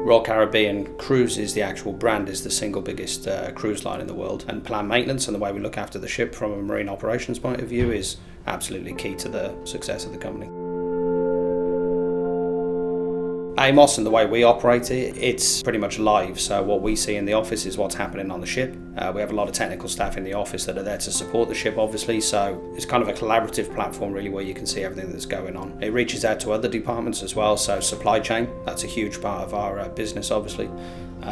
Royal Caribbean Cruises, the actual brand, is the single biggest cruise line in the world, and planned maintenance and the way we look after the ship from a marine operations point of view is absolutely key to the success of the company. AMOS and the way we operate it, it's pretty much live. So what we see in the office is what's happening on the ship. We have a lot of technical staff in the office that are there to support the ship, obviously. So it's kind of a collaborative platform, really, where you can see everything that's going on. It reaches out to other departments as well. So supply chain, that's a huge part of our business, obviously.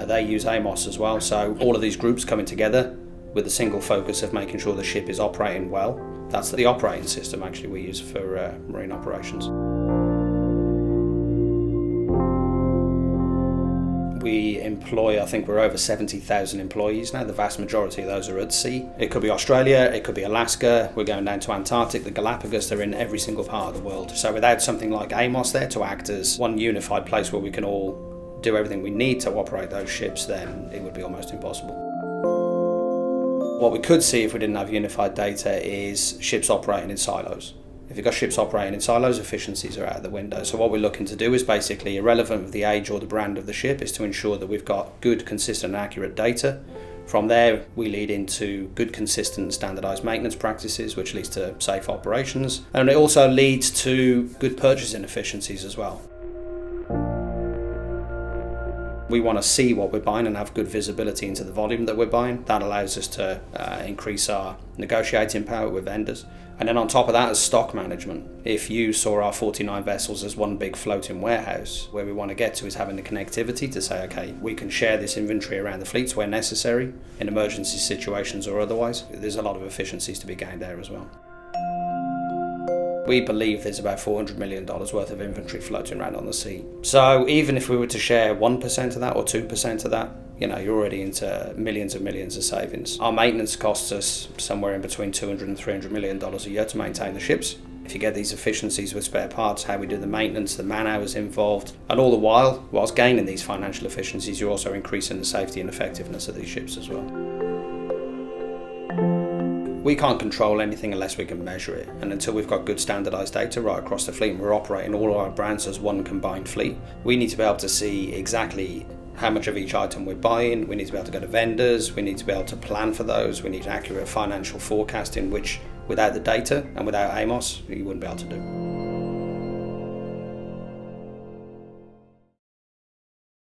They use AMOS as well. So all of these groups coming together with a single focus of making sure the ship is operating well. That's the operating system, actually, we use for marine operations. We employ, I think we're over 70,000 employees now. The vast majority of those are at sea. It could be Australia, it could be Alaska, we're going down to Antarctic, the Galapagos, they're in every single part of the world. So without something like AMOS there to act as one unified place where we can all do everything we need to operate those ships, then it would be almost impossible. What we could see if we didn't have unified data is ships operating in silos. If you've got ships operating in silos, efficiencies are out of the window. So what we're looking to do is basically, irrelevant of the age or the brand of the ship, is to ensure that we've got good, consistent and accurate data. From there, we lead into good, consistent, standardised maintenance practices, which leads to safe operations. And it also leads to good purchasing efficiencies as well. We want to see what we're buying and have good visibility into the volume that we're buying. That allows us to increase our negotiating power with vendors. And then on top of that is stock management. If you saw our 49 vessels as one big floating warehouse, where we want to get to is having the connectivity to say, okay, we can share this inventory around the fleets where necessary, in emergency situations or otherwise. There's a lot of efficiencies to be gained there as well. We believe there's about $400 million worth of inventory floating around on the sea. So even if we were to share 1% of that or 2% of that, you're already into millions and millions of savings. Our maintenance costs us somewhere in between $200 and $300 million a year to maintain the ships. If you get these efficiencies with spare parts, how we do the maintenance, the man hours involved, and all the while, whilst gaining these financial efficiencies, you're also increasing the safety and effectiveness of these ships as well. We can't control anything unless we can measure it, and until we've got good standardised data right across the fleet and we're operating all our brands as one combined fleet, we need to be able to see exactly how much of each item we're buying. We need to be able to go to vendors, we need to be able to plan for those, we need accurate financial forecasting, which without the data and without AMOS, you wouldn't be able to do.